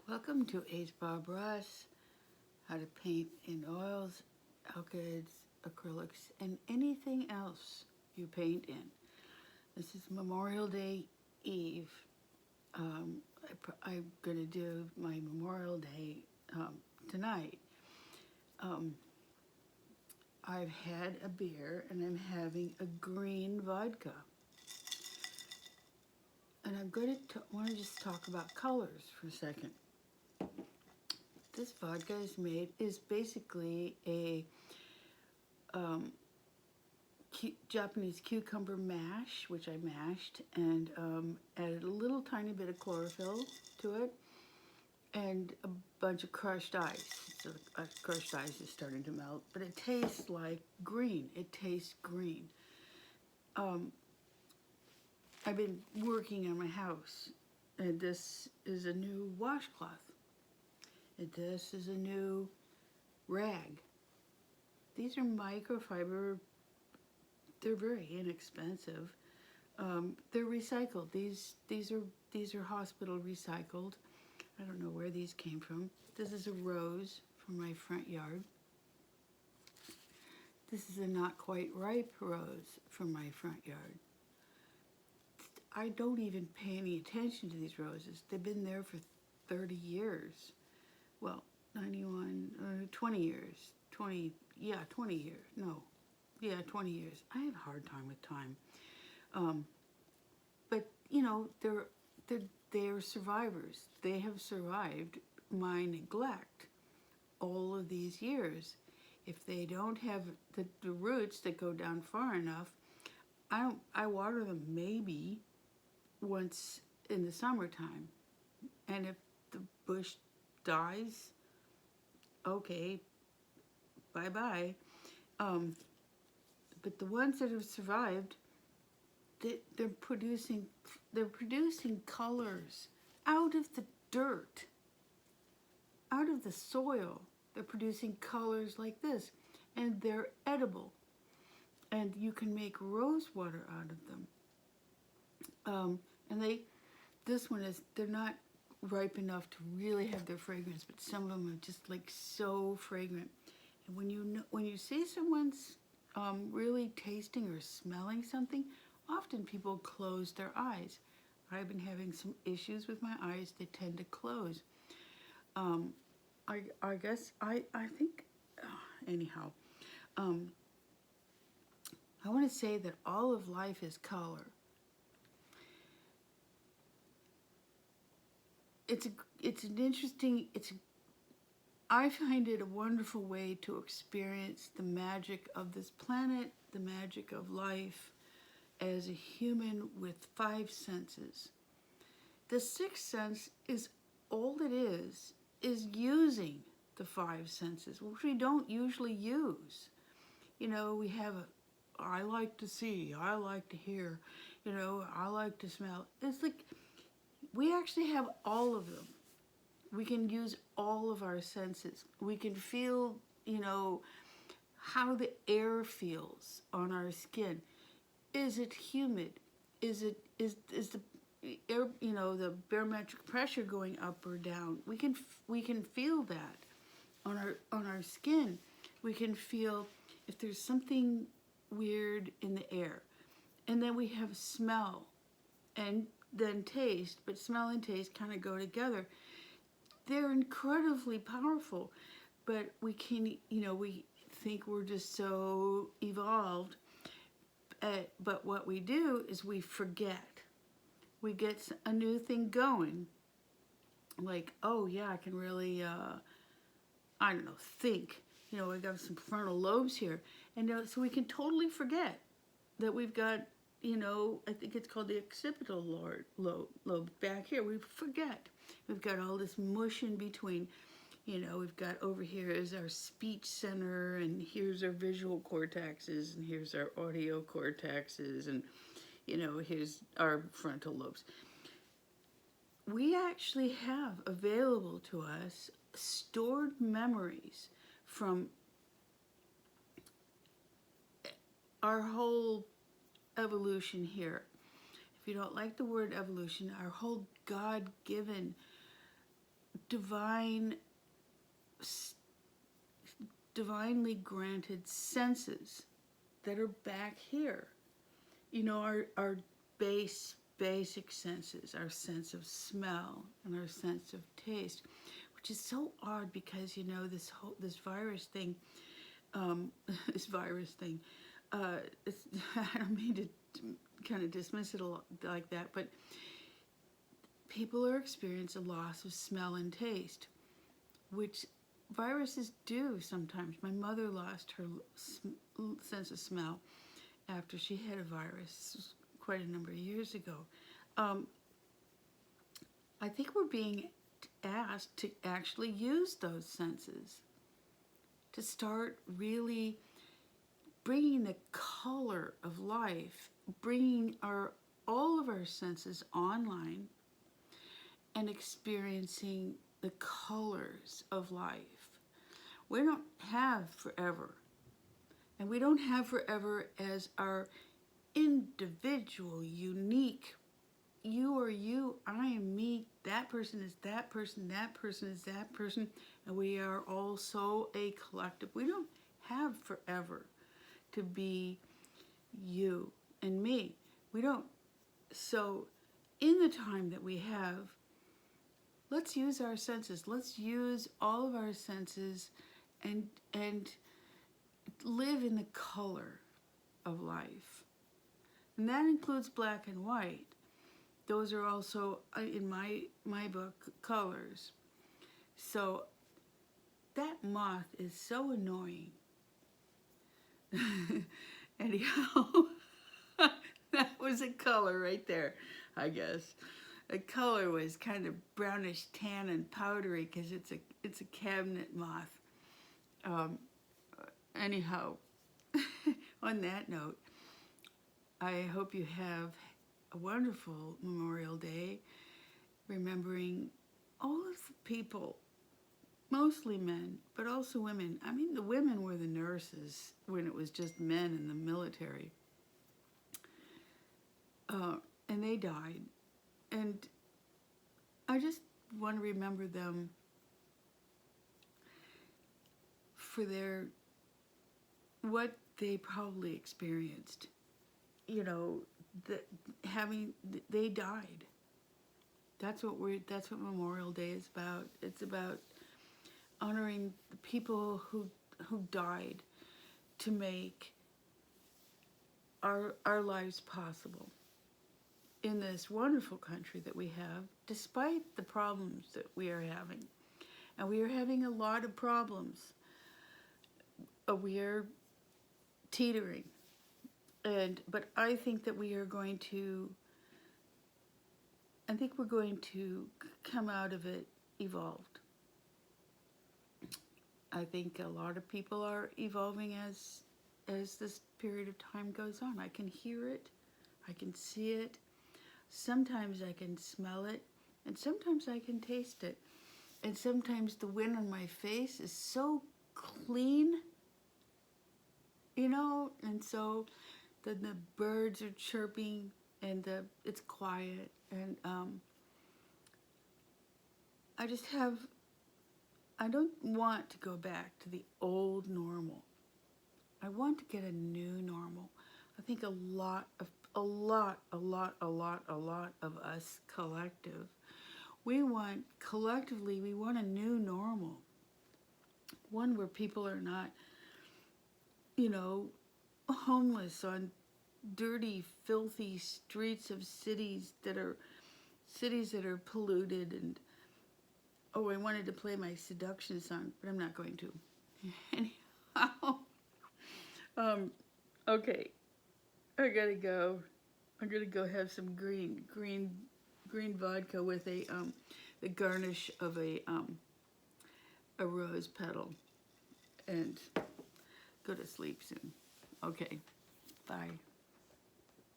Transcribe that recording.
Welcome to H. Bob Ross, how to paint in oils, alkyds, acrylics, and anything else you paint in. This is Memorial Day Eve. I'm going to do my Memorial Day tonight. Um, I've had a beer and I'm having a green vodka. And I'm going to want to just talk about colors for a second. This vodka is basically a Japanese cucumber mash, which I mashed and added a little tiny bit of chlorophyll to it and a bunch of crushed ice. So crushed ice is starting to melt, but it tastes like green. It tastes green. I've been working on my house, and this is a new washcloth. And this is a new rag. These are microfiber. They're very inexpensive. They're recycled. These are hospital recycled. I don't know where these came from. This is a rose from my front yard. This is a not quite ripe rose from my front yard. I don't even pay any attention to these roses. They've been there for 30 years. Well, 20 years. 20 years. No, 20 years. I have a hard time with time. But you know, they're survivors. They have survived my neglect all of these years. If they don't have the roots that go down far enough, I water them maybe once in the summertime. And if the bush dies, okay, bye-bye. But the ones that have survived, they're producing colors out of the dirt, out of the soil. They're producing colors like this, and they're edible, and you can make rose water out of them. And they're not ripe enough to really have their fragrance, but some of them are just like so fragrant. And when you see someone's really tasting or smelling something, often people close their eyes. I've been having some issues with my eyes. They tend to close. I guess I think anyhow. I want to say that all of life is color. I find it a wonderful way to experience the magic of this planet, the magic of life as a human with 5 senses. The 6th sense is all it is using the 5 senses, which we don't usually use. You know, we have I like to see, I like to hear, I like to smell. It's like we actually have all of them. We can use all of our senses. We can feel, how the air feels on our skin. Is it humid? Is the air, the barometric pressure going up or down? We can feel that on our skin. We can feel if there's something weird in the air. And then we have smell and then taste, but smell and taste kind of go together. They're incredibly powerful, but we think we're just so evolved. But what we do is we forget. We get a new thing going. Like, oh yeah, I can really, think. I got some frontal lobes here. And so we can totally forget that we've got, I think it's called the occipital lobe back here. We forget. We've got all this mush in between. We've got over here is our speech center, and here's our visual cortexes, and here's our audio cortexes, and, here's our frontal lobes. We actually have available to us stored memories from our whole evolution here. If you don't like the word evolution, our whole God-given divine, divinely granted senses that are back here. You know, our basic senses, our sense of smell and our sense of taste, which is so odd because, you know, this virus thing, this virus thing, it's, I don't mean to kind of dismiss it like that, but people are experiencing a loss of smell and taste, which viruses do sometimes. My mother lost her sense of smell after she had a virus quite a number of years ago. I think we're being asked to actually use those senses, to start really bringing the color of life, bringing all of our senses online and experiencing the colors of life. We don't have forever. And we don't have forever as our individual, unique, you are you, I am me, that person is that person is that person, and we are also a collective. We don't have forever to be you and me. We don't. So in the time that we have, let's use our senses. Let's use all of our senses and live in the color of life. And that includes black and white. Those are also, in my book, colors. So that moth is so annoying. Anyhow, that was a color right there, I guess. The color was kind of brownish tan and powdery because it's a cabinet moth. Anyhow, on that note, I hope you have a wonderful Memorial Day, remembering all of the people, mostly men, but also women. I mean, the women were the nurses when it was just men in the military. And they died. And I just want to remember them for what they probably experienced. You know, they died. That's what Memorial Day is about. It's about honoring the people who died to make our lives possible in this wonderful country that we have, despite the problems that we are having. And we are having a lot of problems. We are teetering. But I think that we're going to come out of it evolved. I think a lot of people are evolving as this period of time goes on. I can hear it, I can see it, sometimes I can smell it, and sometimes I can taste it. And sometimes the wind on my face is so clean, you know, and so then the birds are chirping and it's quiet, and I don't want to go back to the old normal. I want to get a new normal. I think a lot of us collective, we want a new normal. One where people are not, you know, homeless on dirty, filthy streets of cities that are polluted. And oh, I wanted to play my seduction song, but I'm not going to. Anyhow, okay, I gotta go. I'm gonna go have some green vodka with the garnish of a rose petal, and go to sleep soon. Okay, bye.